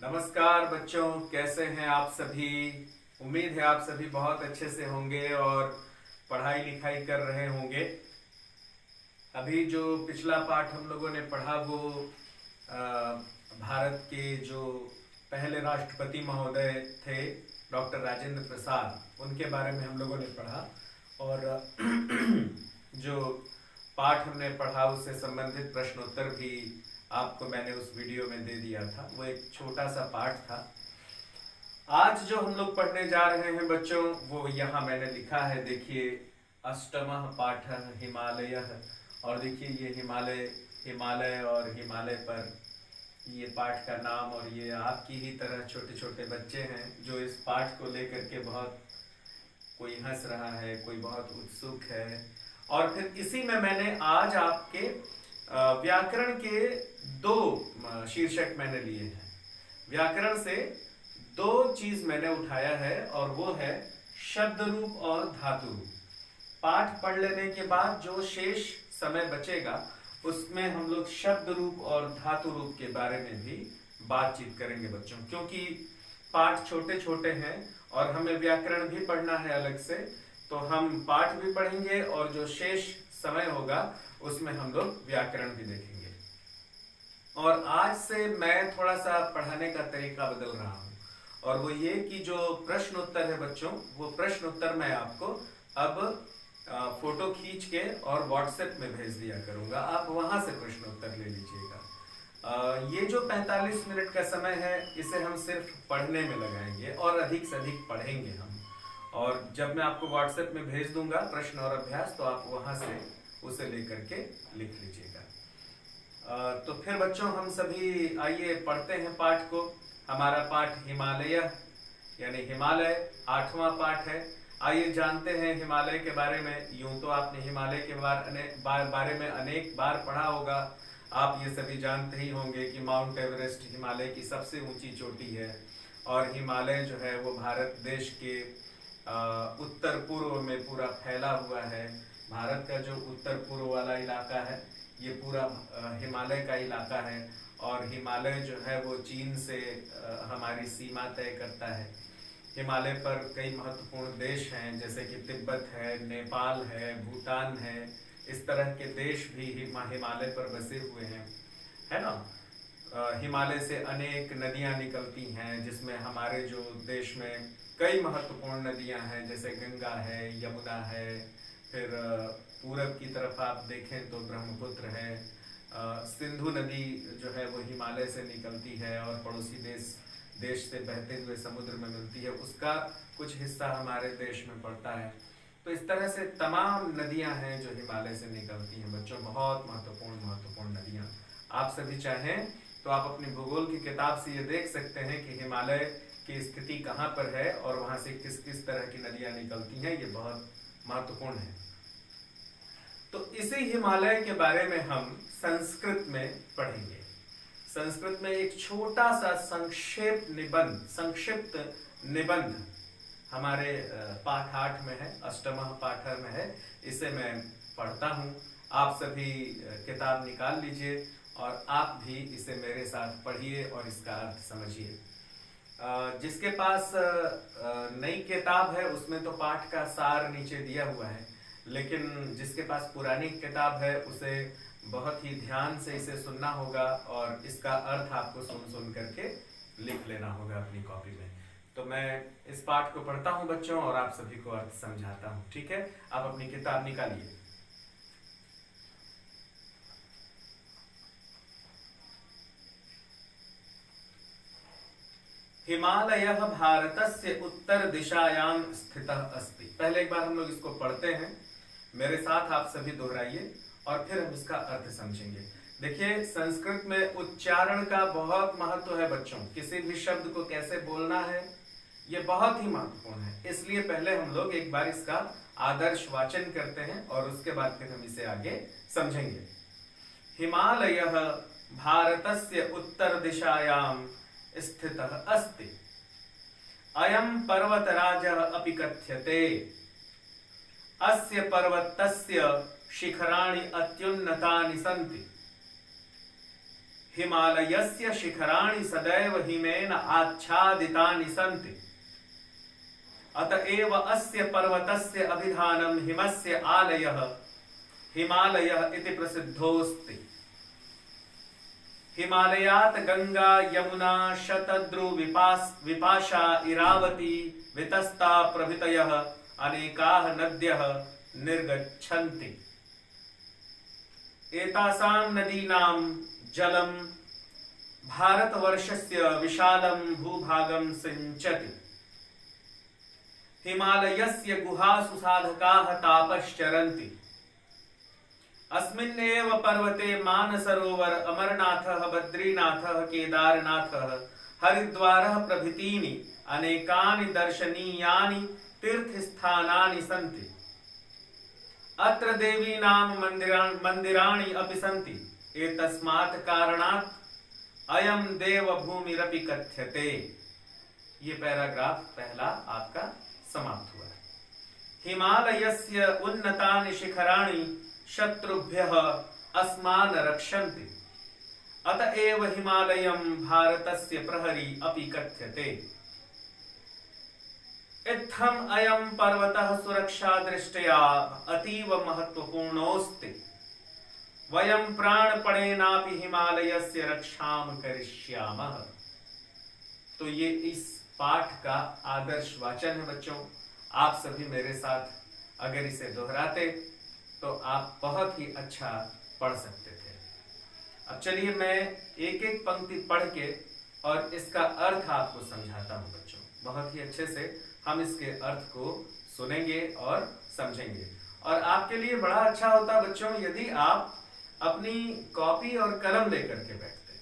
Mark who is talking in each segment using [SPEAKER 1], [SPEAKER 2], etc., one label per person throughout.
[SPEAKER 1] नमस्कार बच्चों, कैसे हैं आप सभी। उम्मीद है आप सभी बहुत अच्छे से होंगे और पढ़ाई लिखाई कर रहे होंगे। अभी जो पिछला पाठ हम लोगों ने पढ़ा वो अ, भारत के जो पहले राष्ट्रपति महोदय थे डॉक्टर राजेंद्र प्रसाद, उनके बारे में हम लोगों ने पढ़ा। और जो पाठ हमने पढ़ा उससे संबंधित प्रश्नोत्तर भी आपको मैंने उस वीडियो में दे दिया था। वो एक छोटा सा पाठ था। आज जो हम लोग पढ़ने जा रहे हैं बच्चों, वो यहाँ मैंने लिखा है, देखिए, अष्टमः पाठः हिमालयः। और देखिए ये हिमालय और हिमालय पर ये पाठ का नाम। और ये आपकी ही तरह छोटे छोटे बच्चे हैं जो इस पाठ को लेकर के बहुत, कोई हंस रहा है, कोई बहुत उत्सुक है। और फिर इसी में मैंने आज आपके व्याकरण के दो शीर्षक मैंने लिए हैं। व्याकरण से दो चीज मैंने उठाया है और वो है शब्द रूप और धातु रूप। पाठ पढ़ लेने के बाद जो शेष समय बचेगा उसमें हम लोग शब्द रूप और धातु रूप के बारे में भी बातचीत करेंगे बच्चों, क्योंकि पाठ छोटे छोटे हैं और हमें व्याकरण भी पढ़ना है अलग से। तो हम पाठ भी पढ़ेंगे और जो शेष समय होगा उसमें हम लोग व्याकरण भी देखेंगे। और आज से मैं थोड़ा सा पढ़ाने का तरीका बदल रहा हूं, और वो ये कि जो प्रश्न उत्तर है बच्चों, वो प्रश्न उत्तर मैं आपको अब फोटो खींच के और व्हाट्सएप में भेज दिया करूंगा। आप वहां से प्रश्न उत्तर ले लीजिएगा। ये जो 45 मिनट का समय है इसे हम सिर्फ पढ़ने में लगाएंगे और अधिक से अधिक पढ़ेंगे हम। और जब मैं आपको व्हाट्सएप में भेज दूंगा प्रश्न और अभ्यास, तो आप वहां से उसे लेकर के लिख लीजिएगा। तो फिर बच्चों हम सभी आइए पढ़ते हैं पाठ को। हमारा पाठ हिमालय यानी हिमालय 8वां पाठ है। आइए जानते हैं हिमालय के बारे में। यूं तो आपने हिमालय के बारे में अनेक बार पढ़ा होगा। आप ये सभी जानते ही होंगे कि माउंट एवरेस्ट हिमालय की सबसे ऊंची चोटी है। और हिमालय जो है वो भारत देश के उत्तर पूर्व में पूरा फैला हुआ है। भारत का जो उत्तर पूर्व वाला इलाका है ये पूरा हिमालय का इलाका है। और हिमालय जो है वो चीन से हमारी सीमा तय करता है। हिमालय पर कई महत्वपूर्ण देश हैं, जैसे कि तिब्बत है, नेपाल है, भूटान है। इस तरह के देश भी हिमालय पर बसे हुए हैं, है ना। हिमालय से अनेक नदियां निकलती हैं, जिसमें हमारे जो देश में कई महत्वपूर्ण नदियां हैं, जैसे गंगा है, यमुना है। फिर पूरब की तरफ आप देखें तो ब्रह्मपुत्र है। सिंधु नदी जो है वो हिमालय से निकलती है और पड़ोसी देश से बहते हुए समुद्र में मिलती है। उसका कुछ हिस्सा हमारे देश में पड़ता है। तो इस तरह से तमाम नदियां हैं जो हिमालय से निकलती हैं बच्चों, बहुत महत्वपूर्ण नदियां। आप सभी चाहें तो आप अपनी भूगोल की किताब से ये देख सकते हैं कि हिमालय की स्थिति कहाँ पर है और वहां से किस किस तरह की नदियां निकलती हैं। ये बहुत महत्वपूर्ण है। तो इसी हिमालय के बारे में हम संस्कृत में पढ़ेंगे। संस्कृत में एक छोटा सा संक्षिप्त निबंध हमारे पाठ 8 में है, अष्टमः पाठ में है। इसे मैं पढ़ता हूँ। आप सभी किताब निकाल लीजिए और आप भी इसे मेरे साथ पढ़िए और इसका अर्थ समझिए। जिसके पास नई किताब है उसमें तो पाठ का सार नीचे दिया हुआ है, लेकिन जिसके पास पुरानी किताब है उसे बहुत ही ध्यान से इसे सुनना होगा और इसका अर्थ आपको सुन सुन करके लिख लेना होगा अपनी कॉपी में। तो मैं इस पाठ को पढ़ता हूं बच्चों और आप सभी को अर्थ समझाता हूं, ठीक है। आप अपनी किताब निकालिए। हिमालयः भारतस्य उत्तर दिशायां स्थितः अस्ति। पहले एक बार हम लोग इसको पढ़ते हैं, मेरे साथ आप सभी दोहराइए और फिर हम इसका अर्थ समझेंगे। देखिए, संस्कृत में उच्चारण का बहुत महत्व है बच्चों। किसी भी शब्द को कैसे बोलना है ये बहुत ही महत्वपूर्ण है। इसलिए पहले हम लोग एक बार इसका आदर्श वाचन करते हैं और उसके बाद फिर हम इसे आगे समझेंगे। हिमालयः भारतस्य उत्तर दिशायां स्थितः अस्ति। अयं पर्वतराजः अपि कथ्यते। अस्य पर्वतस्य शिखराणि अत्युन्नतानि सन्ति। हिमालयस्य शिखराणि सदैव हिमेन आच्छादितानि सन्ति। अतएव अस्य पर्वतस्य अभिधानं हिमस्य आलयः हिमालयः इति प्रसिद्धोऽस्ति। हिमालयात् गंगा यमुना शतद्रु विपाशा इरावती वितस्ता प्रभृतयः अनेकाः नद्यः निर्गच्छन्ति। एतासां नदीनां जलं भारतवर्षस्य विशालं भूभागं सिञ्चति। हिमालयस्य गुहासु साधकाः तापश्चरन्ति। अस्मिन्नेव पर्वते मानसरोवर, अमरनाथः, बद्रीनाथः, केदारनाथः, हरिद्वारः प्रभृतीनि अनेकानि दर्शनीयानि तीर्थस्थानानि सन्ति। अत्र देवीनां मन्दिराणि अपि सन्ति। एतस्मात् कारणात् अयं देवभूमिरपि कथ्यते। ये पैराग्राफ पहला आपका समाप्त हुआ। हिमालयस्य उन्नतानि शिखराणि शत्रुभ्यः अस्मान् रक्षन्ति। अतएव हिमालयं भारतस्य प्रहरी अपि कथ्यते। इत्थम् अयं पर्वतः सुरक्षा दृष्ट्या अतीव महत्वपूर्णोऽस्ति। वयं प्राणपणेनापि हिमालयस्य रक्षां करिष्यामः। तो ये इस पाठ का आदर्श वाचन है बच्चों। आप सभी मेरे साथ अगर इसे दोहराते तो आप बहुत ही अच्छा पढ़ सकते थे। अब चलिए मैं एक एक पंक्ति पढ़ के और इसका अर्थ आपको समझाता हूं बच्चों। बहुत ही अच्छे से हम इसके अर्थ को सुनेंगे और समझेंगे। और आपके लिए बड़ा अच्छा होता बच्चों यदि आप अपनी कॉपी और कलम लेकर के बैठते।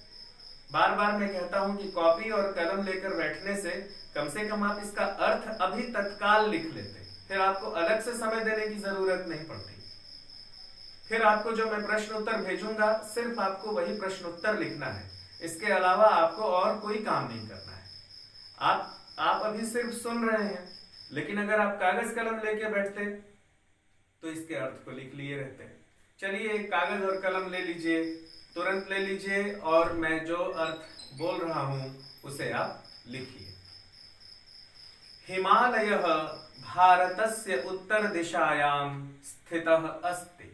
[SPEAKER 1] बार बार मैं कहता हूं कि कॉपी और कलम लेकर बैठने से कम आप इसका अर्थ अभी तत्काल लिख लेते। फिर आपको अलग से समय देने की जरूरत नहीं पड़ती। फिर आपको जो मैं प्रश्न उत्तर भेजूंगा सिर्फ आपको वही प्रश्न उत्तर लिखना है। इसके अलावा आपको और कोई काम नहीं करना है। आप अभी सिर्फ सुन रहे हैं, लेकिन अगर आप कागज कलम लेके बैठते तो इसके अर्थ को लिख लिए रहते। चलिए एक कागज और कलम ले लीजिए, तुरंत ले लीजिए और मैं जो अर्थ बोल रहा हूं उसे आप लिखिए। हिमालयः भारतस्य उत्तर दिशायां स्थितः अस्ति।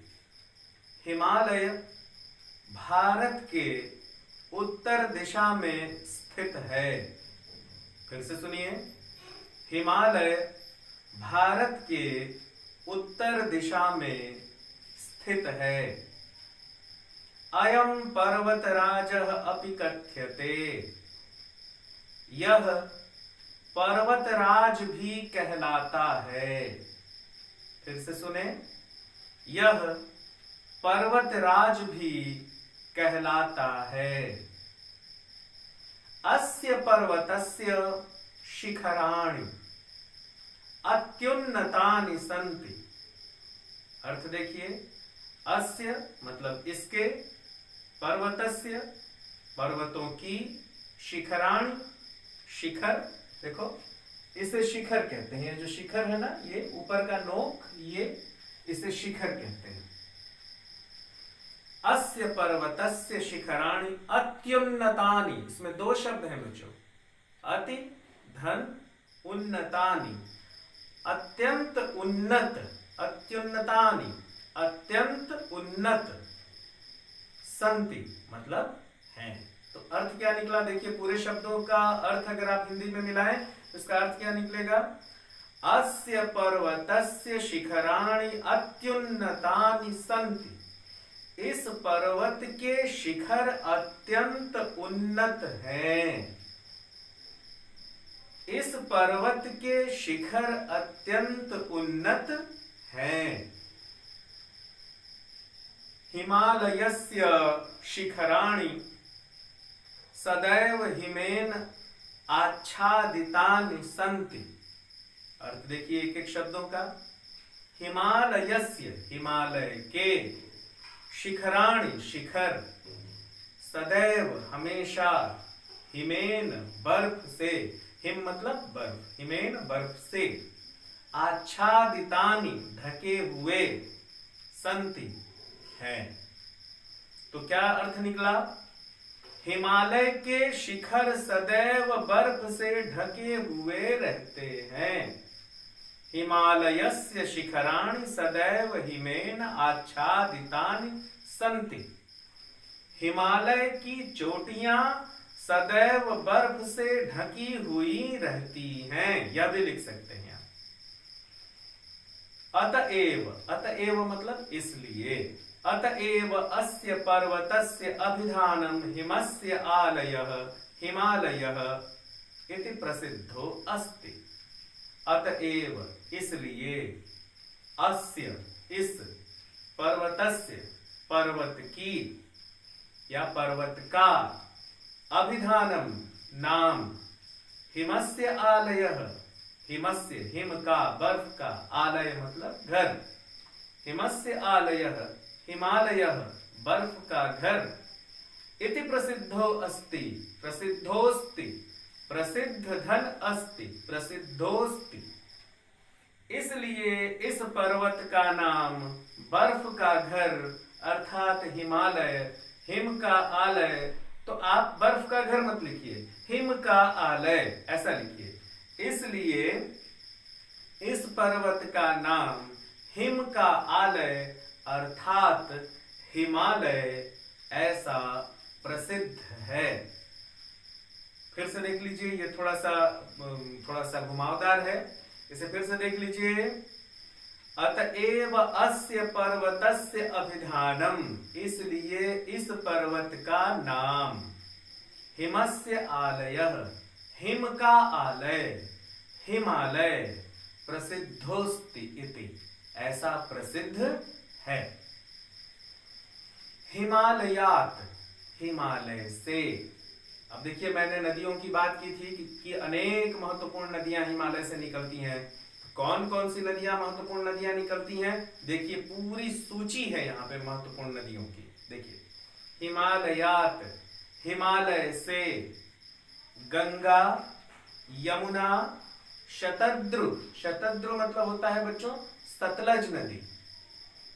[SPEAKER 1] हिमालय भारत के उत्तर दिशा में स्थित है। फिर से सुनिए, हिमालय भारत के उत्तर दिशा में स्थित है। अयं पर्वतराजः अपि कथ्यते। यह पर्वतराज भी कहलाता है। फिर से सुने, यह पर्वतराज भी कहलाता है। अस्य पर्वतस्य शिखराणि अत्युन्नतानि सन्ति। अर्थ देखिए, अस्य मतलब इसके, पर्वतस्य पर्वतों की, शिखराणि शिखर, देखो इसे शिखर कहते हैं। जो शिखर है ना, ये ऊपर का नोक, ये इसे शिखर कहते हैं। अस्य पर्वतस्य शिखराणि अत्युन्नतानि, इसमें दो शब्द हैं बच्चों, अति धन उन्नतानि, अत्यंत उन्नत, अत्युन्नतानि अत्यंत उन्नत, संति मतलब हैं। तो अर्थ क्या निकला देखिए, पूरे शब्दों का अर्थ अगर आप हिंदी में मिलाएं तो इसका अर्थ क्या निकलेगा, अस्य पर्वतस्य शिखराणि अत्युन्नतानि सन्ति। इस पर्वत के शिखर अत्यंत उन्नत हैं। इस पर्वत के शिखर अत्यंत उन्नत हैं। हिमालयस्य शिखराणि सदैव हिमेन आच्छादितानि सन्ति। अर्थ देखिए एक एक शब्दों का। हिमालयस्य हिमालय के, शिखराणि शिखर, सदैव हमेशा, हिमेन बर्फ से, हिम मतलब बर्फ, हिमेन बर्फ से, आच्छादितानि ढके हुए, संति हैं। तो क्या अर्थ निकला, हिमालय के शिखर सदैव बर्फ से ढके हुए रहते हैं। हिमालयस्य शिखराणि सदैव हिमेन आच्छादितानि सन्ति। हिमालय की चोटियां सदैव बर्फ से ढकी हुई रहती हैं। यह भी लिख सकते हैं आप। अतएव मतलब इसलिए, अतएव अस्य पर्वतस्य अभिधानम हिमस्य आलयः हिमालयः इति प्रसिद्धो अस्ति। अतएव इसलिए, अस्य इस, पर्वतस्य पर्वत की या पर्वत का, अभिधानम नाम, हिमस्य आलयः हिमस्य हिम का बर्फ का, आलय मतलब घर, हिमस्य आलयः हिमालयः बर्फ का घर, इति प्रसिद्धो अस्ति प्रसिद्धोस्ति प्रसिद्ध धन अस्ति प्रसिद्धोस्ति। इसलिए इस पर्वत का नाम बर्फ का घर अर्थात हिमालय, हिम का आलय, तो आप बर्फ का घर मत लिखिए, हिम का आलय ऐसा लिखिए। इसलिए इस पर्वत का नाम हिम का आलय अर्थात हिमालय ऐसा प्रसिद्ध है। फिर से देख लीजिए, ये थोड़ा सा घुमावदार है, इसे फिर से देख लीजिए। अतएव अस्य पर्वतस्य अभिधानम, इसलिए इस पर्वत का नाम, हिमस्य आलयः हिम का आलय, हिमालय, प्रसिद्धोस्ति इति ऐसा प्रसिद्ध है। हिमालयात हिमालय से। अब देखिए, मैंने नदियों की बात की थी कि अनेक महत्वपूर्ण नदियां हिमालय से निकलती हैं। कौन कौन सी नदियां महत्वपूर्ण नदियां निकलती हैं? देखिए, पूरी सूची है यहाँ पे महत्वपूर्ण नदियों की। देखिए, हिमालयात हिमालय से, गंगा, यमुना, शतद्रु, शतद्रु मतलब होता है बच्चों सतलज नदी,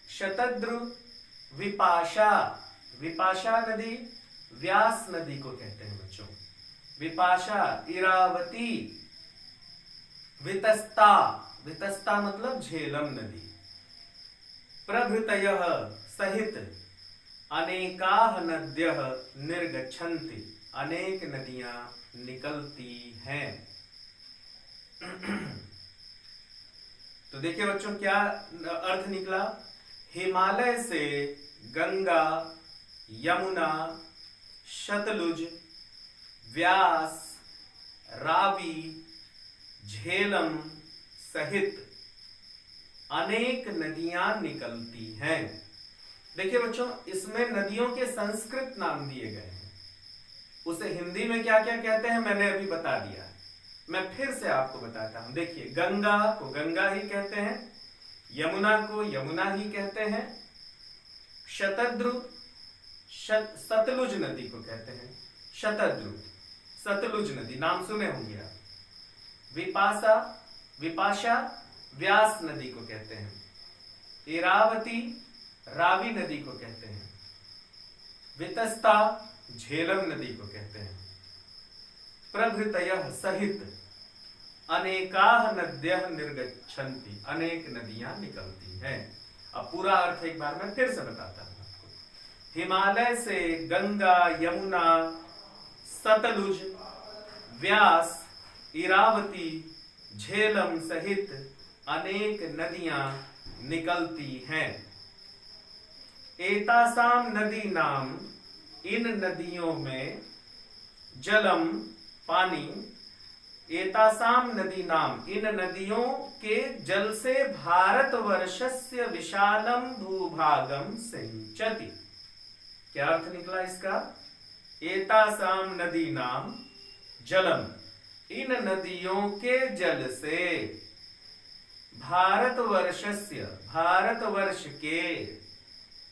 [SPEAKER 1] शतद्रु, विपाशा, विपाशा नदी व्यास नदी को कहते हैं बच्चों, विपाशा, इरावती, वितस्ता, वितस्ता मतलब झेलम नदी, प्रभृतयः सहित अनेकाः नद्यः निर्गच्छन्ति, अनेक नदियां निकलती हैं। तो देखिए बच्चों, क्या अर्थ निकला? हिमालय से गंगा, यमुना, शतलुज, व्यास, रावी, झेलम सहित अनेक नदियां निकलती हैं। देखिए बच्चों, इसमें नदियों के संस्कृत नाम दिए गए हैं। उसे हिंदी में क्या क्या कहते हैं मैंने अभी बता दिया, मैं फिर से आपको बताता हूं। देखिए, गंगा को गंगा ही कहते हैं, यमुना को यमुना ही कहते हैं, शतद्रु सतलुज नदी को कहते हैं शतद्रु, सतलुज नदी नाम सुने होंगे आप, विपाशा, विपाशा व्यास नदी को कहते हैं, इरावती रावी नदी को कहते हैं, वितस्ता झेलम नदी को कहते हैं, प्रभृतयः सहित अनेकाः नद्यः निर्गच्छन्ति, अनेक नदियां निकलती हैं। अब पूरा अर्थ एक बार मैं फिर से बताता हूं आपको। हिमालय से गंगा, यमुना, सतलुज, व्यास, इरावती, झेलम सहित अनेक नदियां निकलती हैं। एतासाम नदी नाम, इन नदियों में, जलम पानी, एतासाम नदी नाम, इन नदियों के जल से भारतवर्षस्य विशालम भूभागम सिंचति। क्या अर्थ निकला इसका? एतासाम नदी नाम जलम, इन नदियों के जल से, भारतवर्षस्य भारतवर्ष के,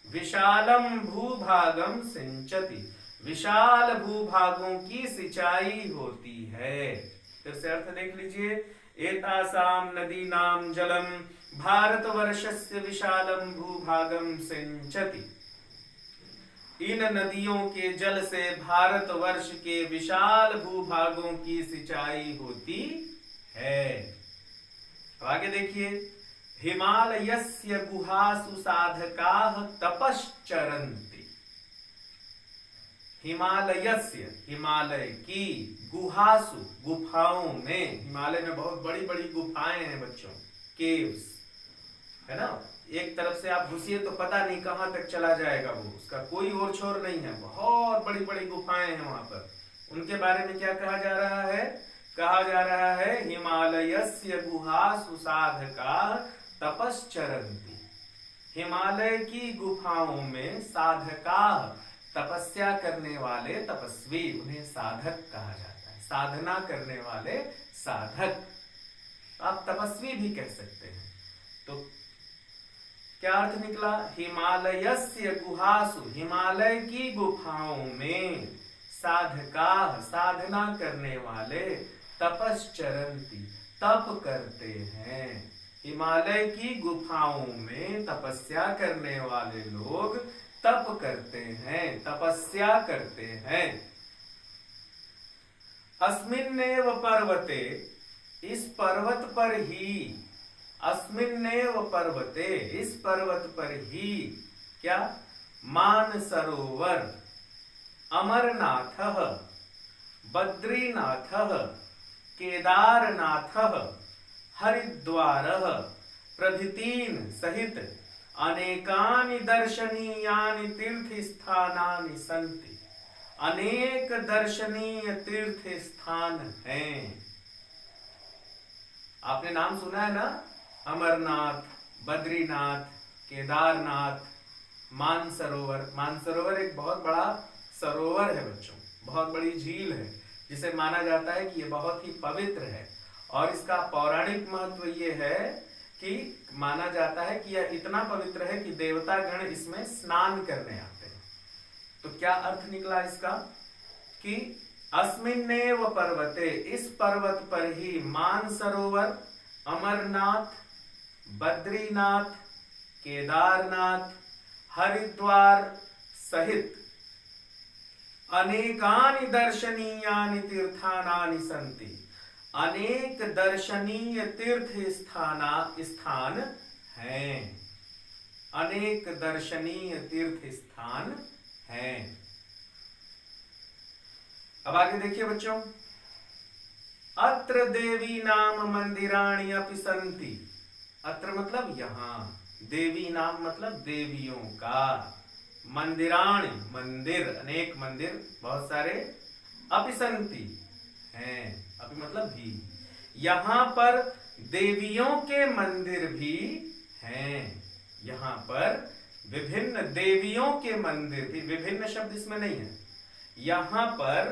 [SPEAKER 1] विशालम भूभागम सिंचति, विशाल भूभागों की सिंचाई होती है। फिर से अर्थ देख लीजिए। एतासाम नदी नाम जलम भारतवर्षस्य विशालम भूभागम सिंचति। इन नदियों के जल से भारतवर्ष के विशाल भूभागों की सिंचाई होती है। अब आगे देखिए, हिमालयस्य गुहासु साधकाः तपश्चरन्ति। हिमालयस्य, हिमालय की, गुहासु, गुफाओं में, हिमालय में बहुत बड़ी बड़ी गुफाएं हैं बच्चों, केव्स है ना। एक तरफ से आप घुसिए तो पता नहीं कहां तक चला जाएगा वो, उसका कोई ओर छोर नहीं है, बहुत बड़ी बड़ी गुफाएं हैं वहां पर। उनके बारे में क्या कहा जा रहा है? कहा जा रहा है हिमालयस्य गुहासु साधकाः तपश्चरन्ति। हिमालय की गुफाओं में साधकाः, तपस्या करने वाले तपस्वी, उन्हें साधक कहा जाता है, साधना करने वाले साधक, आप तपस्वी भी कह सकते हैं। तो क्या अर्थ निकला? हिमालयस्य गुहासु, हिमालय की गुफाओं में, साधकाः, साधना करने वाले, तपश्चरन्ति, तप करते हैं। हिमालय की गुफाओं में तपस्या करने वाले लोग तप करते हैं, तपस्या करते हैं। अस्मिन्नेव पर्वते, इस पर्वत पर ही, अस्मिन्नेव पर्वते, इस पर्वत पर ही, क्या? मानसरोवर, अमरनाथः, बद्रीनाथः, केदारनाथः, हरिद्वारः प्रभृतीन् सहित अनेकानि दर्शनीयानि तीर्थस्थानानि सन्ति। अनेक दर्शनीय तीर्थ स्थान हैं। आपने नाम सुना है ना, अमरनाथ, बद्रीनाथ, केदारनाथ, मानसरोवर। मानसरोवर एक बहुत बड़ा सरोवर है बच्चों, बहुत बड़ी झील है, जिसे माना जाता है कि ये बहुत ही पवित्र है। और इसका पौराणिक महत्व ये है कि माना जाता है कि यह इतना पवित्र है कि देवता गण इसमें स्नान करने आते हैं। तो क्या अर्थ निकला इसका? कि अस्मिन्नेव पर्वते, इस पर्वत पर ही, मानसरोवर, अमरनाथ, बद्रीनाथ, केदारनाथ, हरिद्वार सहित अनेकानि दर्शनीयानि तीर्थानानि सन्ति। अनेक दर्शनीय तीर्थ स्थान हैं। अनेक दर्शनीय तीर्थ स्थान हैं। अब आगे देखिए बच्चों, अत्र देवी नाम मंदिराणि अपि सन्ति। अत्र मतलब यहां, देवी नाम मतलब देवियों का, मंदिराणि मंदिर, अनेक मंदिर, बहुत सारे, अपि सन्ति हैं, अपि मतलब भी, यहां पर देवियों के मंदिर भी हैं। यहां पर विभिन्न देवियों के मंदिर भी, विभिन्न शब्द इसमें नहीं है, यहां पर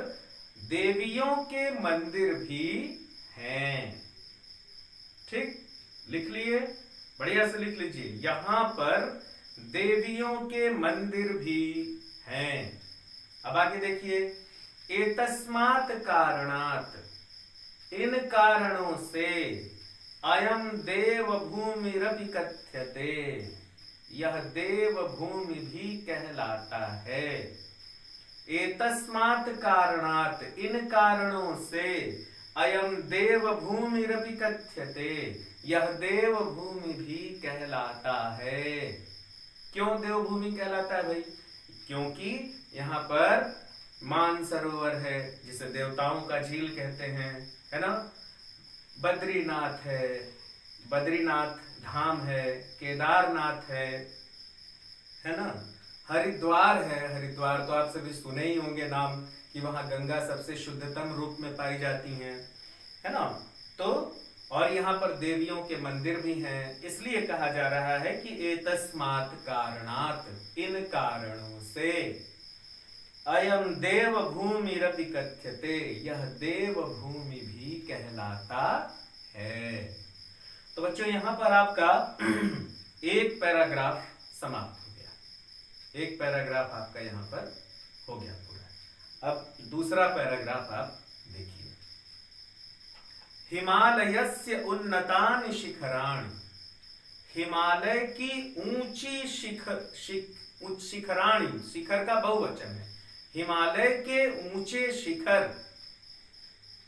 [SPEAKER 1] देवियों के मंदिर भी हैं। ठीक, लिख लिए, बढ़िया से लिख लीजिए, यहां पर देवियों के मंदिर भी हैं। अब आगे देखिए, एतस्मात् कारणात्, इन कारणों से, अयम देव भूमिरपि कथ्यते, यह देव भूमि भी कहलाता है। एतस्मात् कारणात्, इन कारणों से, अयम देव भूमिरपि कथ्यते, यह देव भूमि भी कहलाता है। क्यों देवभूमि कहलाता है भाई? क्योंकि यहाँ पर मानसरोवर है, जिसे देवताओं का झील कहते हैं, है ना, बद्रीनाथ है, बद्रीनाथ धाम है, केदारनाथ है ना, हरिद्वार है। हरिद्वार तो आप सभी सुने ही होंगे नाम, कि वहां गंगा सबसे शुद्धतम रूप में पाई जाती हैं, है ना। तो और यहाँ पर देवियों के मंदिर भी हैं, इसलिए कहा जा रहा है कि एतस्मात् कारणात्, इन कारणों से, अयम देव भूमिरपि कथ्यते, यह देव भूमि भी कहलाता है। तो बच्चों यहाँ पर आपका एक पैराग्राफ समाप्त हो गया, एक पैराग्राफ आपका यहाँ पर हो गया पूरा। अब दूसरा पैराग्राफ आप देखिए, हिमालयस्य उन्नतानि शिखराणि, हिमालय की ऊंची उच्च शिखराणि, शिखर का बहुवचन है। हिमालय के ऊंचे शिखर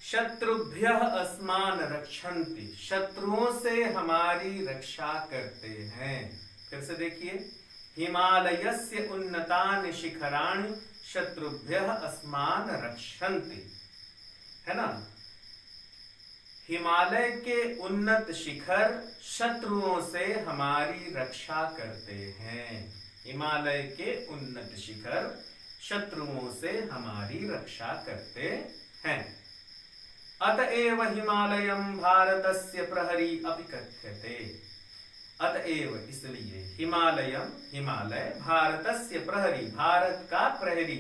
[SPEAKER 1] शत्रुभ्यः अस्मान रक्षन्ति, शत्रुओं से हमारी रक्षा करते हैं। फिर से देखिए, हिमालयस्य उन्नतानि शिखराणि शत्रुभ्यः अस्मान रक्षन्ति, है ना। हिमालय के उन्नत शिखर शत्रुओं से हमारी रक्षा करते हैं। हिमालय के उन्नत शिखर शत्रुओं से हमारी रक्षा करते हैं। अतएव हिमालयं भारतस्य प्रहरी अपि कथ्यते। अतएव इसलिए, हिमालयम हिमालय, भारतस्य प्रहरी भारत का प्रहरी,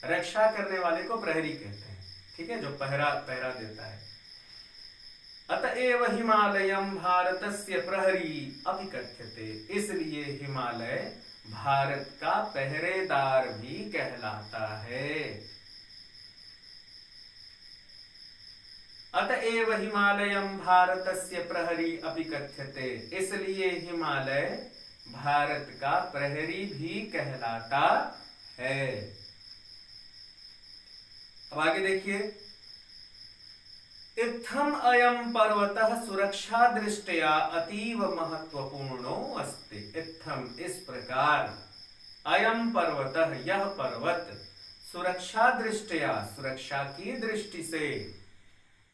[SPEAKER 1] रक्षा करने वाले को प्रहरी कहते हैं, ठीक है, जो पहरा देता है। अतएव हिमालयम भारतस्य प्रहरी अपि कथ्यते, इसलिए हिमालय भारत का पहरेदार भी कहलाता है। अतएव हिमालयम भारतस्य प्रहरी अपि कथ्यते, इसलिए हिमालय भारत का प्रहरी भी कहलाता है। अब आगे देखिए, इत्थम अयम पर्वतः सुरक्षा दृष्टया अतीव महत्वपूर्णो अस्ति। इत्थम इस प्रकार, अयम पर्वतः यह पर्वत, सुरक्षा दृष्टया सुरक्षा की दृष्टि से,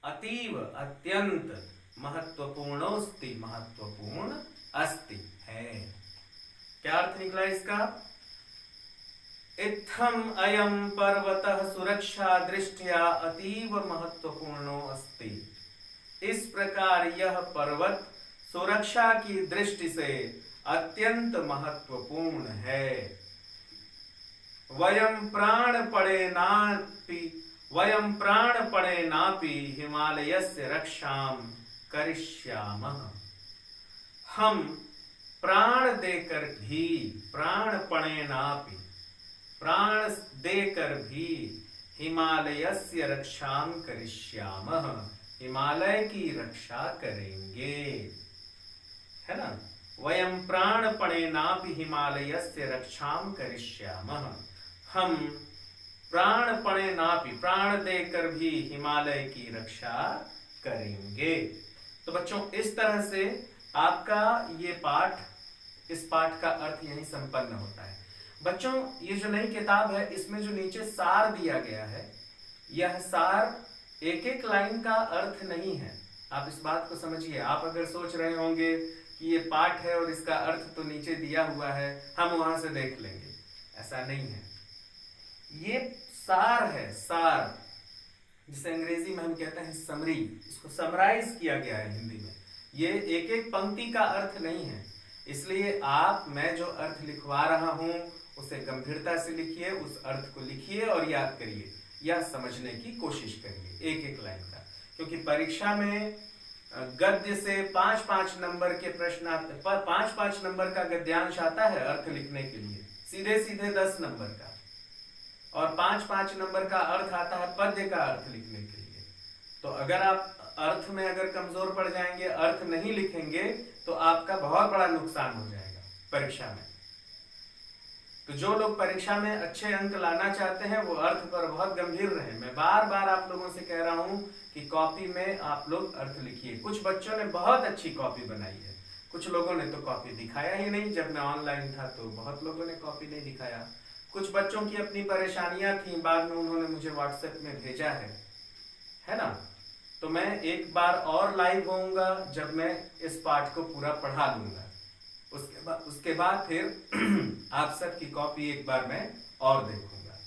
[SPEAKER 1] अतीव अत्यंत, महत्वपूर्णोस्ति महत्वपूर्ण अस्ति है। क्या अर्थ निकला इसका? इत्थम अयम पर्वतः सुरक्षा दृष्टया अतीव महत्वपूर्णो अस्ति। इस प्रकार यह पर्वत सुरक्षा की दृष्टि से अत्यंत महत्वपूर्ण है। वयम प्राणपणेनापि हिमालयस्य रक्षां करिष्यामः। हम प्राण देकर भी, प्राणपणेनापि, प्राण देकर भी हिमालयस्य रक्षां करिष्यामः, हिमालय की रक्षा करेंगे, है ना। वयम प्राणपणेनापि हिमालयस्य रक्षां करिष्यामः। हम प्राणपणेनापि, प्राण देकर भी हिमालय की रक्षा करेंगे। तो बच्चों, इस तरह से आपका ये पाठ, इस पाठ का अर्थ यहीं संपन्न होता है। बच्चों, ये जो नई किताब है, इसमें जो नीचे सार दिया गया है, यह सार एक एक लाइन का अर्थ नहीं है। आप इस बात को समझिए। आप अगर सोच रहे होंगे कि ये पाठ है और इसका अर्थ तो नीचे दिया हुआ है, हम वहां से देख लेंगे, ऐसा नहीं है। ये सार है, सार, जिसे अंग्रेजी में हम कहते हैं समरी। इसको समराइज किया गया है हिंदी में। ये एक एक पंक्ति का अर्थ नहीं है, इसलिए मैं जो अर्थ लिखवा रहा हूं उसे गंभीरता से लिखिए, उस अर्थ को लिखिए और याद करिए, या समझने की कोशिश करिए एक एक लाइन का। क्योंकि परीक्षा में गद्य से 5-5 नंबर के प्रश्न आते, 5-5 नंबर का गद्यांश आता है अर्थ लिखने के लिए, सीधे सीधे 10 नंबर का, और 5-5 नंबर का अर्थ आता है पद्य का अर्थ लिखने के लिए। तो अगर आप अर्थ में अगर कमजोर पड़ जाएंगे, अर्थ नहीं लिखेंगे, तो आपका बहुत बड़ा नुकसान हो जाएगा परीक्षा में। तो जो लोग परीक्षा में अच्छे अंक लाना चाहते हैं, वो अर्थ पर बहुत गंभीर रहें। मैं बार बार आप लोगों से कह रहा हूं कि कॉपी में आप लोग अर्थ लिखिए। कुछ बच्चों ने बहुत अच्छी कॉपी बनाई है, कुछ लोगों ने तो कॉपी दिखाया ही नहीं। जब मैं ऑनलाइन था तो बहुत लोगों ने कॉपी नहीं दिखाया। कुछ बच्चों की अपनी परेशानियां थी, बाद में उन्होंने मुझे व्हाट्सएप में भेजा है ना। तो मैं एक बार और लाइव होऊंगा जब मैं इस पाठ को पूरा पढ़ा लूंगा। उसके बाद फिर आप सबकी कॉपी एक बार मैं और देखूंगा।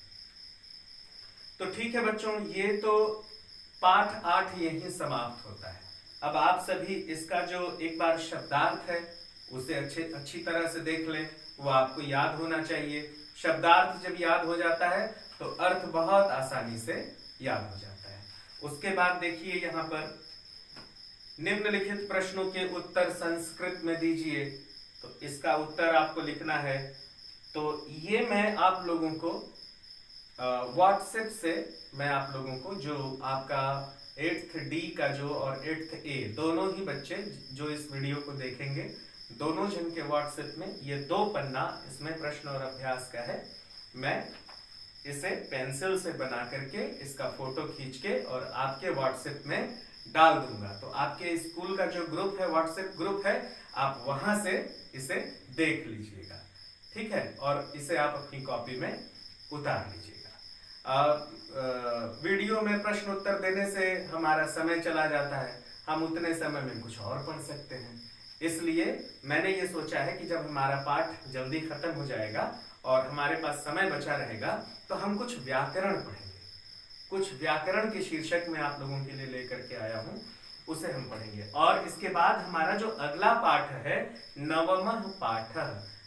[SPEAKER 1] तो ठीक है बच्चों, ये तो पाठ 8 यहीं समाप्त होता है। अब आप सभी इसका जो एक बार शब्दार्थ है उसे अच्छी तरह से देख लें, वो आपको याद होना चाहिए। शब्दार्थ जब याद हो जाता है तो अर्थ बहुत आसानी से याद हो जाता है। उसके बाद देखिए, यहाँ पर निम्नलिखित प्रश्नों के उत्तर संस्कृत में दीजिए। तो इसका उत्तर आपको लिखना है। तो ये मैं आप लोगों को व्हाट्सएप से, मैं आप लोगों को जो आपका 8th D का जो और 8th A दोनों ही बच्चे जो इस वीडियो को देखेंगे, दोनों जन के व्हाट्सएप में ये 2 पन्ना इसमें प्रश्न और अभ्यास का है। मैं इसे पेंसिल से बना करके इसका फोटो खींच के और आपके व्हाट्सएप में डाल दूंगा। तो आपके स्कूल का जो ग्रुप है, व्हाट्सएप ग्रुप है, आप वहां से इसे देख लीजिएगा, ठीक है। और इसे आप अपनी कॉपी में उतार लीजिएगा। वीडियो में प्रश्न उत्तर देने से हमारा समय चला जाता है, हम उतने समय में कुछ और पढ़ सकते हैं। इसलिए मैंने ये सोचा है कि जब हमारा पाठ जल्दी खत्म हो जाएगा और हमारे पास समय बचा रहेगा तो हम कुछ व्याकरण पढ़ेंगे। कुछ व्याकरण के शीर्षक में आप लोगों के लिए लेकर के आया हूं, उसे हम पढ़ेंगे। और इसके बाद हमारा जो अगला पाठ है, नवमः पाठ,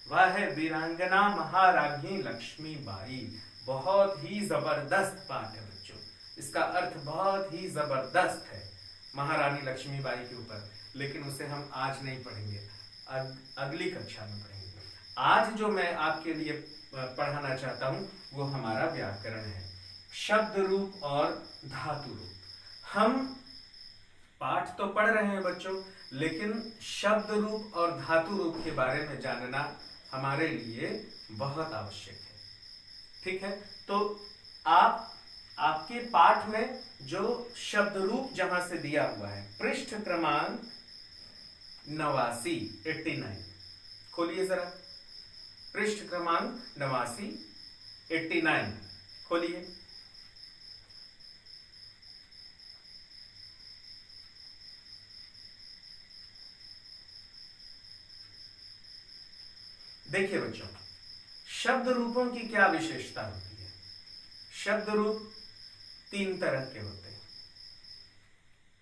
[SPEAKER 1] वह है वीरांगना महाराज्ञी लक्ष्मीबाई। बहुत ही जबरदस्त पाठ है बच्चों, इसका अर्थ बहुत ही जबरदस्त है महारानी लक्ष्मीबाई के ऊपर, लेकिन उसे हम आज नहीं पढ़ेंगे, अगली कक्षा में पढ़ेंगे। आज जो मैं आपके लिए पढ़ाना चाहता हूं वो हमारा व्याकरण है, शब्द रूप और धातु रूप। हम पाठ तो पढ़ रहे हैं बच्चों, लेकिन शब्द रूप और धातु रूप के बारे में जानना हमारे लिए बहुत आवश्यक है, ठीक है। तो आपके पाठ में जो शब्द रूप जहां से दिया हुआ है, पृष्ठ क्रमांक 89 खोलिए जरा, पृष्ठ क्रमांक 89 खोलिए। देखिए बच्चों, शब्द रूपों की क्या विशेषता होती है। शब्द रूप 3 तरह के होते हैं,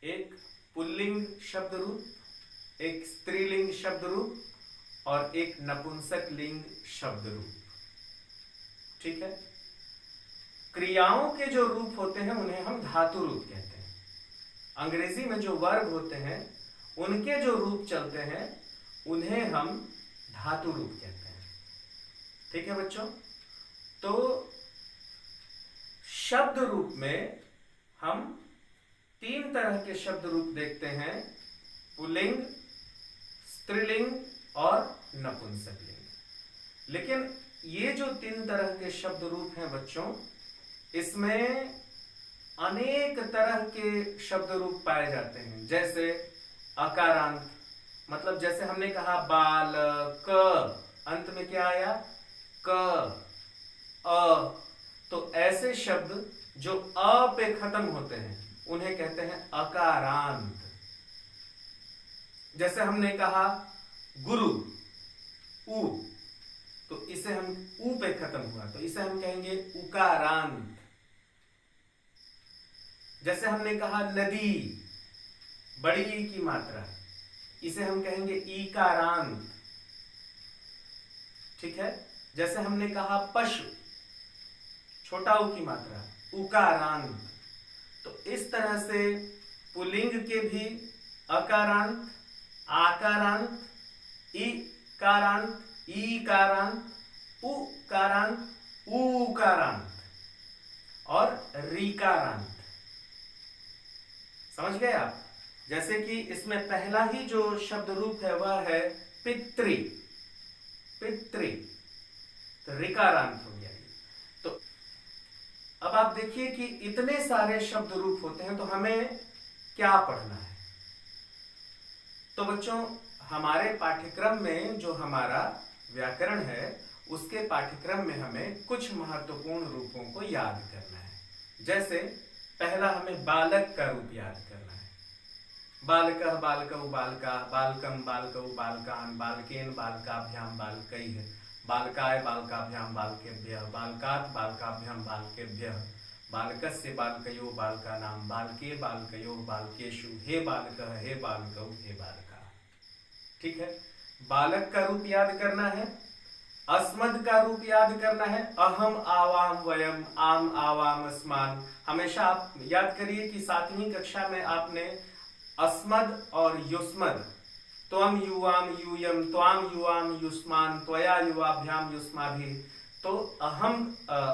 [SPEAKER 1] एक पुल्लिंग शब्द रूप, एक स्त्रीलिंग शब्द रूप और एक नपुंसक लिंग शब्द रूप, ठीक है। क्रियाओं के जो रूप होते हैं उन्हें हम धातु रूप कहते हैं। अंग्रेजी में जो वर्ब होते हैं उनके जो रूप चलते हैं उन्हें हम धातु रूप कहते हैं, ठीक है बच्चों। तो शब्द रूप में हम 3 तरह के शब्द रूप देखते हैं, पुल्लिंग, स्त्रीलिंग और नपुंसकलिंग। लेकिन ये जो 3 तरह के शब्द रूप हैं बच्चों, इसमें अनेक तरह के शब्द रूप पाए जाते हैं। जैसे अकारांत, मतलब जैसे हमने कहा बाल, क, अंत में क्या आया, क, अ। तो ऐसे शब्द जो अ पे खत्म होते हैं उन्हें कहते हैं अकारांत। जैसे हमने कहा गुरु, उ, तो इसे हम उ पे खत्म हुआ तो इसे हम कहेंगे उकारांत। जैसे हमने कहा नदी, बड़ी ई की मात्रा, इसे हम कहेंगे ईकारांत, ठीक है। जैसे हमने कहा पशु, छोटा उ की मात्रा, उकारांत। तो इस तरह से पुल्लिंग के भी अकारांत, आकारांत, इकारांत, ईकारांत, उकारांत, ऊकारांत और रीकारांत। समझ गए आप। जैसे कि इसमें पहला ही जो शब्द रूप है वह है पितृ, पितृ, तो ऋकारांत हो गया। तो अब आप देखिए कि इतने सारे शब्द रूप होते हैं, तो हमें क्या पढ़ना है। तो बच्चों, हमारे पाठ्यक्रम में जो हमारा व्याकरण है उसके पाठ्यक्रम में हमें कुछ महत्वपूर्ण रूपों को याद करना है। जैसे पहला हमें बालक का रूप याद करना है। बालकः, बालकौ, बालका, बालकम, बालकौ, बालकान, बालकेन, बालकाभ्याम, बालकैः, बालकाय, बालकाभ्याम, बालकेभ्यः, बालकात्, बालकाभ्याम, बालकेभ्यः, बालकस्य, बालकयोः, बालकानां, बालके, बालकयोः, बालकेषु, हे बालकः, हे बालकौ, हे बालका। ठीक है, बालक का रूप याद करना है। अस्मद का रूप याद करना है। अहम, आवाम, वयम, आम, आवाम, अस्मान। हमेशा आप याद करिए कि 7वीं कक्षा में आपने अस्मद और युष्मद, त्वम, युवाम, यूयम, त्वाम, युवाम, युष्मान, त्वया, युवाभ्याम, युष्माभिः, तो अहम,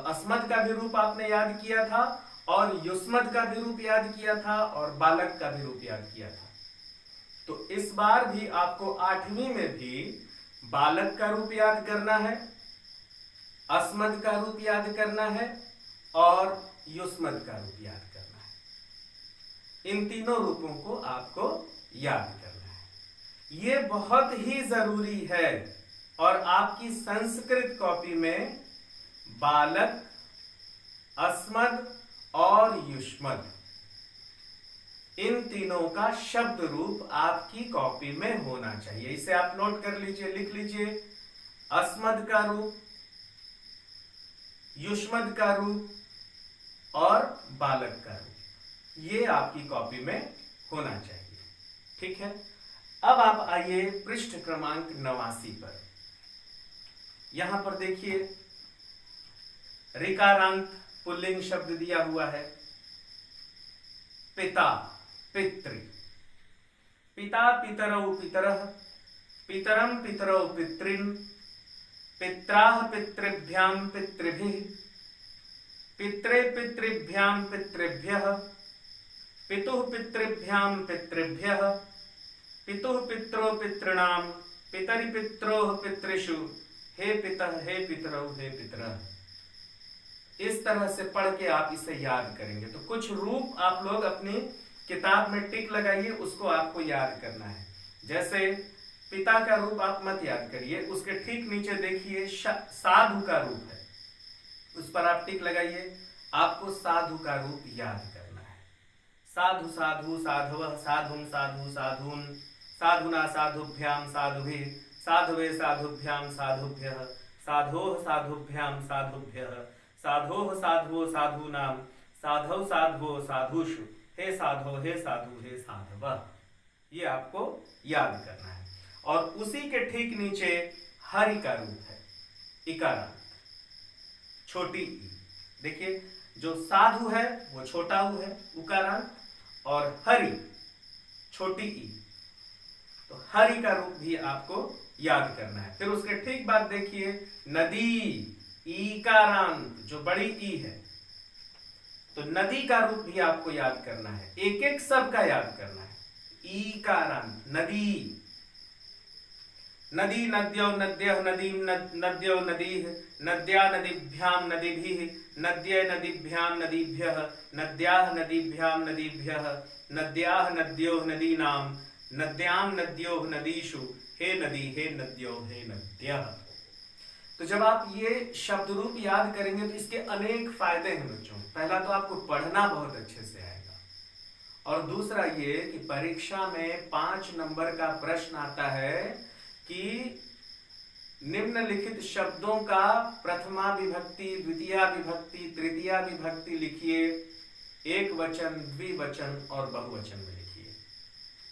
[SPEAKER 1] अस्मद का भी रूप आपने याद किया था और युष्मद का भी रूप याद किया था और बालक का भी रूप याद किया था। तो इस बार भी आपको 8वीं में भी बालक का रूप याद करना है, अस्मद का रूप याद करना है और युष्मद का रूप याद करना है। इन तीनों रूपों को आपको याद करना है। ये बहुत ही जरूरी है और आपकी संस्कृत कॉपी में बालक, अस्मद और युष्मद इन तीनों का शब्द रूप आपकी कॉपी में होना चाहिए। इसे आप नोट कर लीजिए, लिख लीजिए। अस्मद का रूप, युष्मद का रूप और बालक का रूप, ये आपकी कॉपी में होना चाहिए। ठीक है, अब आप आइए पृष्ठ क्रमांक 89 पर। यहां पर देखिए ऋकारांत पुल्लिंग शब्द दिया हुआ है। पिता, पितृ, पिता पितरौ पितरः, पितरम पितरौ पितृन्, पित्राः पितृभ्यां पितृभिः, पित्रे पितृभ्यां पितृभ्यः, पितुः पितृभ्यां पितृभ्यः, पितुः पित्रो पितॄणां, पितरि पित्रोः पितृषु, हे पितः हे पितरौ हे पितरः। इस तरह से पढ़ के आप इसे याद करेंगे। तो कुछ रूप आप लोग अपनी किताब में टिक लगाइए, उसको आपको याद करना है। जैसे पिता का रूप आप मत याद करिए, उसके ठीक नीचे देखिए साधु का रूप है, उस पर आप टिक लगाइए। आपको साधु का रूप याद करना है। साधु साधु साधवः, साधुं साधु साधून्, साधुना साधुभ्यां साधुभिः, साधवे साधुभ्यां साधुभ्यः, साधोः साधुभ्यां साधुभ्यः, साधोः साधवो साधूनां, साधौ साधवो साधुषु, हे साधो हे साधु हे साधवः। ये आपको याद करना है। और उसी के ठीक नीचे हरि का रूप है, इकारांत, छोटी ई। देखिए जो साधु है वो छोटा ऊ है, उकारांत, और हरि छोटी ई। तो हरि का रूप भी आपको याद करना है। फिर उसके ठीक बाद देखिए नदी, ईकारांत, जो बड़ी ई है। तो नदी का रूप भी आपको याद करना है, एक एक सब का याद करना है। ईकारांत, नदी, नदी नद्यो नद्यः नदीं नद्यो नदीः, नद्या नदीभ्यां नदीभिः, नद्ये नदीभ्यां नदीभ्यः, नद्याः नदीभ्यां नदीभ्यः, नद्याः नद्योः नदीनां, नद्यां नद्योः नदीषु, हे नदी हे नद्यो हे नद्यः। तो जब आप ये शब्द रूप याद करेंगे तो इसके अनेक फायदे हैं बच्चों। पहला तो आपको पढ़ना बहुत अच्छे से आएगा, और दूसरा ये कि परीक्षा में 5 नंबर का प्रश्न आता है कि निम्नलिखित शब्दों का प्रथमा विभक्ति, द्वितीया विभक्ति, तृतीया विभक्ति लिखिए, एक वचन, द्विवचन और बहुवचन में लिखिए।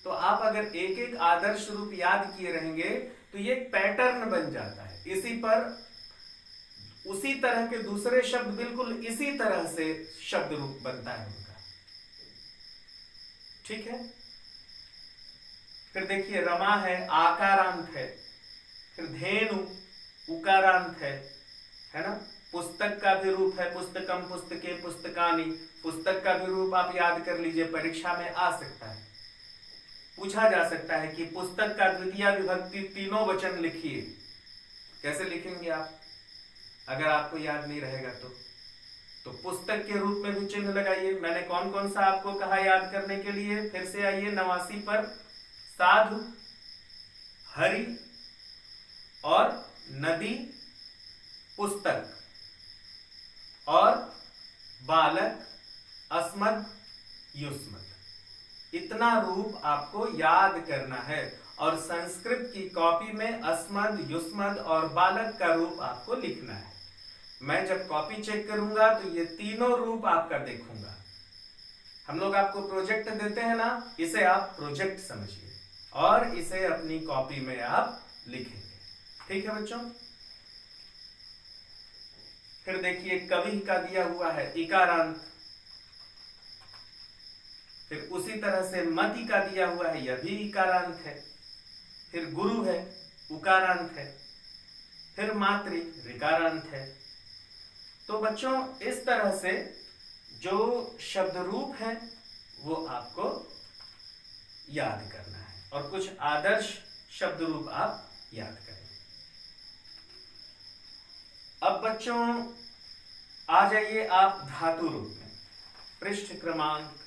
[SPEAKER 1] तो आप अगर एक एक आदर्श रूप याद किए रहेंगे तो ये पैटर्न बन जाता है। इसी पर उसी तरह के दूसरे शब्द बिल्कुल इसी तरह से शब्द रूप बनता है उनका। ठीक है, फिर देखिए रमा है, आकारांत है। फिर धेनु उकारांत है ना। पुस्तक का भी रूप है, पुस्तकम, पुस्तके, पुस्तकानि। पुस्तक का भी रूप आप याद कर लीजिए, परीक्षा में आ सकता है, पूछा जा सकता है कि पुस्तक का द्वितीय विभक्ति तीनों वचन लिखिए। कैसे लिखेंगे आप, अगर आपको याद नहीं रहेगा तो पुस्तक के रूप में भी चिन्ह लगाइए। मैंने कौन कौन सा आपको कहा याद करने के लिए, फिर से आइए 89 पर। साधु, हरि और नदी, पुस्तक और बालक, अस्मद, युष्मद। इतना रूप आपको याद करना है। और संस्कृत की कॉपी में अस्मद, युष्मद और बालक का रूप आपको लिखना है। मैं जब कॉपी चेक करूंगा तो ये तीनों रूप आपका देखूंगा। हम लोग आपको प्रोजेक्ट देते हैं ना, इसे आप प्रोजेक्ट समझिए और इसे अपनी कॉपी में आप लिखेंगे। ठीक है बच्चों। फिर देखिए कवि का दिया हुआ है इकारांत। फिर उसी तरह से मति का दिया हुआ है, यह भी इकारांत है। फिर गुरु है, उकारांत है। फिर मातृ, ऋकारांत है। तो बच्चों इस तरह से जो शब्द रूप है वो आपको याद करना है। और कुछ आदर्श शब्द रूप आप याद करें। अब बच्चों आ जाइए आप धातु रूप में। पृष्ठ क्रमांक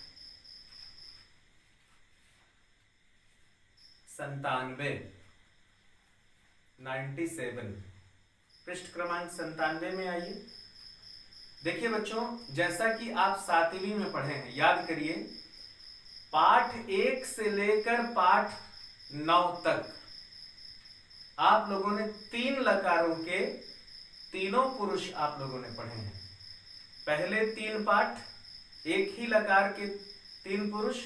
[SPEAKER 1] 97, 97, पृष्ठ क्रमांक 97 में आइए। देखिए बच्चों, जैसा कि आप 7वीं में पढ़े हैं, याद करिए, पाठ 1 से लेकर पाठ 9 तक आप लोगों ने 3 लकारों के तीनों पुरुष आप लोगों ने पढ़े हैं। पहले 3 पाठ एक ही लकार के 3 पुरुष,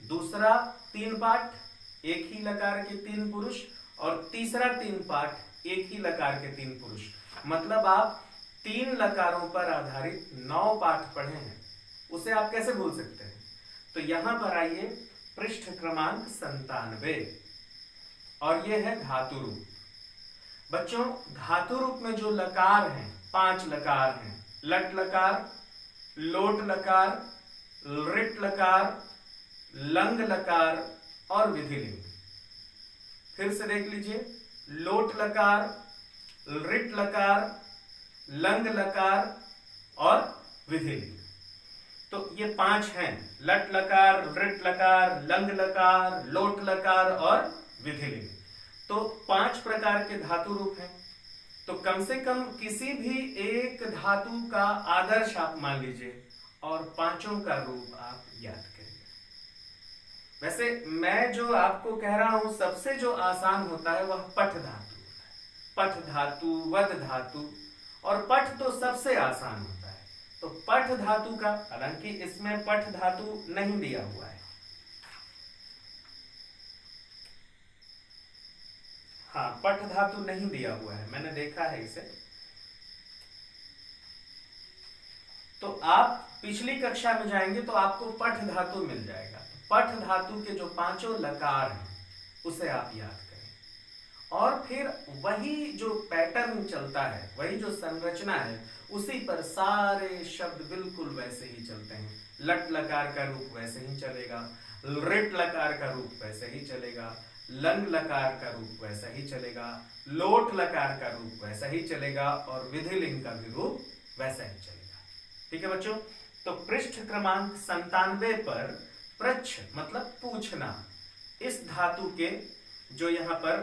[SPEAKER 1] दूसरा 3 पाठ एक ही लकार के 3 पुरुष, और तीसरा 3 पाठ एक ही लकार के 3 पुरुष। मतलब आप 3 लकारों पर आधारित 9 पाठ पढ़े हैं। उसे आप कैसे भूल सकते हैं? तो यहां पर आइए, पृष्ठ क्रमांक 97, और यह है धातु रूप। बच्चों, धातु रूप में जो लकार हैं, 5 लकार हैं। लट लकार, लोट लकार, लृट लकार, लंग लकार और विधिलिंग। फिर से देख लीजिए, लोट लकार, लृट लकार, लंग लकार और विधिलिंग। तो ये 5 हैं, लट लकार, लृट लकार, लंग लकार, लोट लकार और विधिलिंग। तो 5 प्रकार के धातु रूप हैं। तो कम से कम किसी भी एक धातु का आदर्श आप मान लीजिए और 5 का रूप आप याद करिए। वैसे मैं जो आपको कह रहा हूं, सबसे जो आसान होता है वह पठ धातु होता है। पठ धातु, वद धातु, और पठ तो सबसे आसान होता है। तो पठ धातु का, हालांकि इसमें पठ धातु नहीं दिया हुआ है, हाँ, पठ धातु नहीं दिया हुआ है, मैंने देखा है इसे। तो आप पिछली कक्षा में जाएंगे तो आपको पठ धातु मिल जाएगा। पठ धातु के जो 5 लकार हैं उसे आप याद करें, और फिर वही जो पैटर्न चलता है, वही जो संरचना है, उसी पर सारे शब्द बिल्कुल वैसे ही चलते हैं। लट लकार का रूप वैसे ही चलेगा, लृट लकार का रूप वैसे ही चलेगा, लंग लकार का रूप वैसा ही चलेगा, लोट लकार का रूप वैसा ही चलेगा, और विधिलिंग का भी रूप वैसा ही चलेगा। ठीक है बच्चों, तो पृष्ठ क्रमांक 97 पर प्रच्छ मतलब पूछना, इस धातु के जो यहाँ पर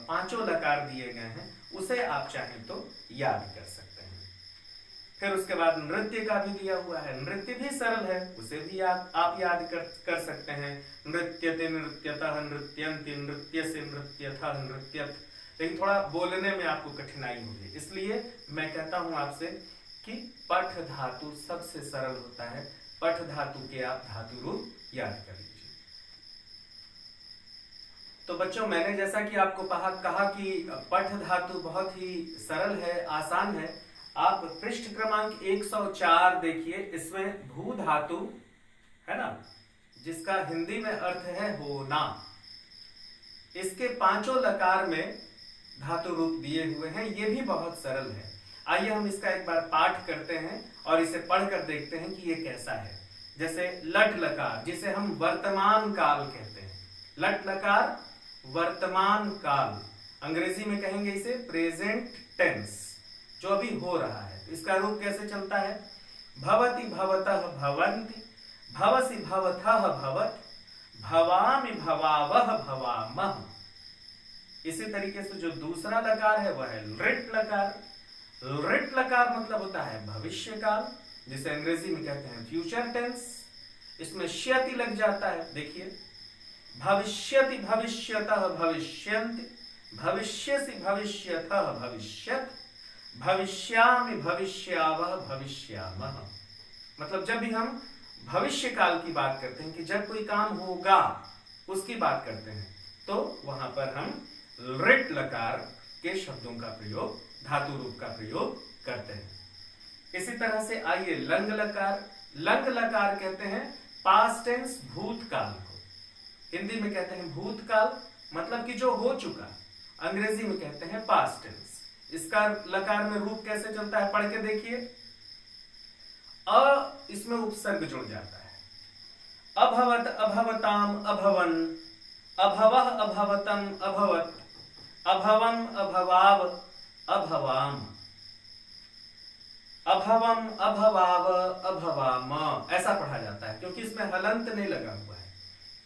[SPEAKER 1] 5 लकार दिए गए हैं उसे आप चाहें तो याद कर सकते हैं। फिर उसके बाद नृत्य का भी दिया हुआ है। नृत्य भी सरल है, उसे भी आप याद कर सकते हैं। नृत्यते नृत्यतः, नृत्यन्ति, नृत्यसे नृत्यथः, नृत्यत। लेकिन थोड़ा बोलने में आपको कठिनाई होगी, इसलिए मैं कहता हूं आपसे कि पठ धातु सबसे सरल होता है। पठ धातु के आप धातु रूप याद कर लीजिए। तो बच्चों, मैंने जैसा कि आपको कहा कि पठ धातु बहुत ही सरल है, आसान है। आप पृष्ठ क्रमांक 104 देखिए, इसमें भू धातु है ना, जिसका हिंदी में अर्थ है होना। इसके 5 लकार में धातु रूप दिए हुए हैं, ये भी बहुत सरल है। आइए हम इसका एक बार पाठ करते हैं और इसे पढ़कर देखते हैं कि ये कैसा है। जैसे लट लकार, जिसे हम वर्तमान काल कहते हैं। लट लकार वर्तमान काल, अंग्रेजी में कहेंगे इसे प्रेजेंट टेंस, जो अभी हो रहा है। इसका रूप कैसे चलता है? भवति भवतः भवन्ति, भवसि भवथः भवत्, भवामि भवावः भवामः। इसी तरीके से जो दूसरा लकार है वह है लृट लकार। लृट लकार मतलब होता है भविष्य काल, जिसे अंग्रेजी में कहते हैं फ्यूचर टेंस। इसमें श्यति लग जाता है। देखिए, भविष्यति भविष्यतः भविष्यन्ति, भविष्यसि भविष्यतः भविष्यत्, भविष्यामि भविष्यावः भविष्यामः। मतलब जब भी हम भविष्य काल की बात करते हैं कि जब कोई काम होगा उसकी बात करते हैं, तो वहां पर हम लृट लकार के शब्दों का प्रयोग, धातु रूप का प्रयोग करते हैं। इसी तरह से आइए लंग लकार। लंग लकार कहते हैं पास्ट टेंस, भूतकाल को। हिंदी में कहते हैं भूतकाल, मतलब कि जो हो चुका। अंग्रेजी में कहते हैं पास्ट टेंस। इसका लकार में रूप कैसे चलता है, पढ़ के देखिए। अ, इसमें उपसर्ग जुड़ जाता है। अभवत, अभवताम, अभवन, अभवः अभवतम अभवत, अभवम अभवाव अभवाम, अभवम अभवाव अभवाम, ऐसा पढ़ा जाता है क्योंकि इसमें हलंत नहीं लगा हुआ है।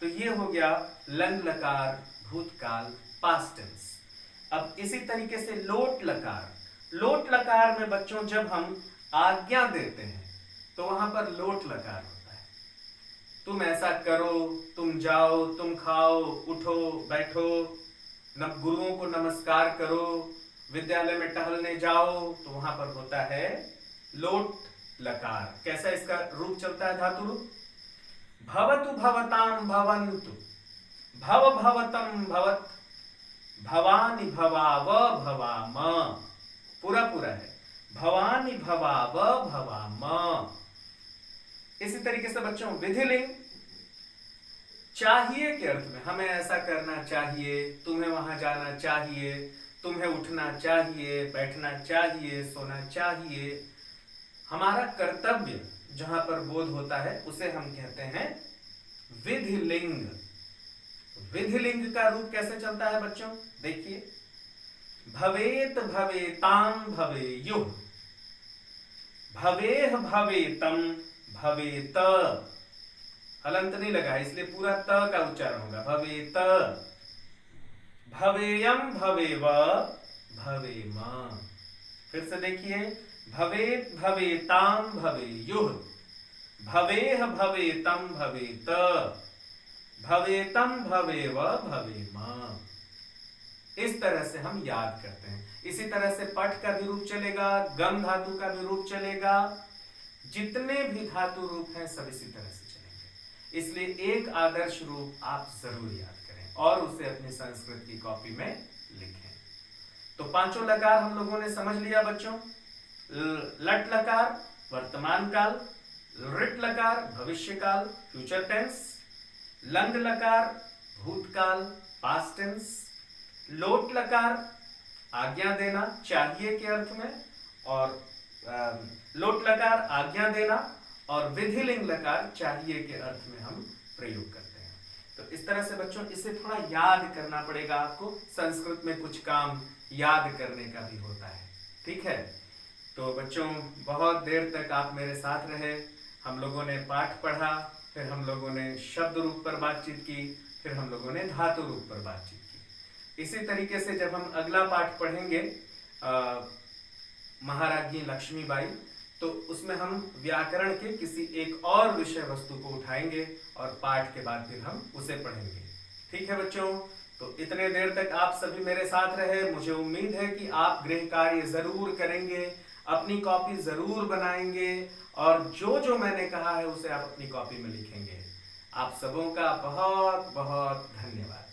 [SPEAKER 1] तो ये हो गया लंग लकार भूतकाल पास्ट टेंस। अब इसी तरीके से लोट लकार, लोट लकार में बच्चों जब हम आज्ञा देते हैं तो वहां पर लोट लकार होता है। तुम ऐसा करो, तुम जाओ, तुम खाओ, उठो, बैठो, गुरुओं को नमस्कार करो, विद्यालय में टहलने जाओ, तो वहां पर होता है लोट लकार। कैसा इसका रूप चलता है, धातु रूप? भवतु भवताम भवन्तु, भव भवतम भवत, भवानि भवाव भवाम, पूरा पूरा है, भवानि भवाव भवाम। इसी तरीके से बच्चों विधिलिंग चाहिए के अर्थ में, हमें ऐसा करना चाहिए, तुम्हें वहां जाना चाहिए, तुम्हें उठना चाहिए, बैठना चाहिए, सोना चाहिए, हमारा कर्तव्य जहां पर बोध होता है उसे हम कहते हैं विधिलिंग। विधिलिंग का रूप कैसे चलता है बच्चों? देखिए, भवेत भवेताम भवेयुः, भवेह भवेतम भवेत, हलंत नहीं लगा है इसलिए पूरा त का उच्चारण होगा, भवेत, भवेयम भवेव भवेम। फिर से देखिए, भवेत भवेताम भवेयुः, भवेह भवेतम भवेत, भवेतम भवेव भवेम। इस तरह से हम याद करते हैं। इसी तरह से पठ का भी रूप चलेगा, गम धातु का भी रूप चलेगा, जितने भी धातु रूप हैं सब इसी तरह से चलेंगे। इसलिए एक आदर्श रूप आप जरूर याद करें और उसे अपनी संस्कृत की कॉपी में लिखें। तो पांचों लकार हम लोगों ने समझ लिया बच्चों। लट लकार वर्तमान काल, रिट लकार भविष्य काल फ्यूचर टेंस, लंग लकार भूतकाल पास्ट टेंस, लोट लकार आज्ञा देना चाहिए के अर्थ में, और लोट लकार आज्ञा देना, और विधिलिंग लकार चाहिए के अर्थ में हम प्रयोग करते हैं। तो इस तरह से बच्चों इसे थोड़ा याद करना पड़ेगा आपको, संस्कृत में कुछ काम याद करने का भी होता है, ठीक है। तो बच्चों बहुत देर तक आप मेरे साथ रहे, हम लोगों ने पाठ पढ़ा, फिर हम लोगों ने शब्द रूप पर बातचीत की, फिर हम लोगों ने धातु रूप पर बातचीत की। इसी तरीके से जब हम अगला पाठ पढ़ेंगे महाराज्ञी लक्ष्मीबाई, तो उसमें हम व्याकरण के किसी एक और विषय वस्तु को उठाएंगे और पाठ के बाद फिर हम उसे पढ़ेंगे, ठीक है बच्चों। तो इतने देर तक आप सभी मेरे साथ रहे, मुझे उम्मीद है कि आप गृह कार्य जरूर करेंगे, अपनी कॉपी जरूर बनाएंगे, और जो जो मैंने कहा है उसे आप अपनी कॉपी में लिखेंगे। आप सबों का बहुत बहुत धन्यवाद।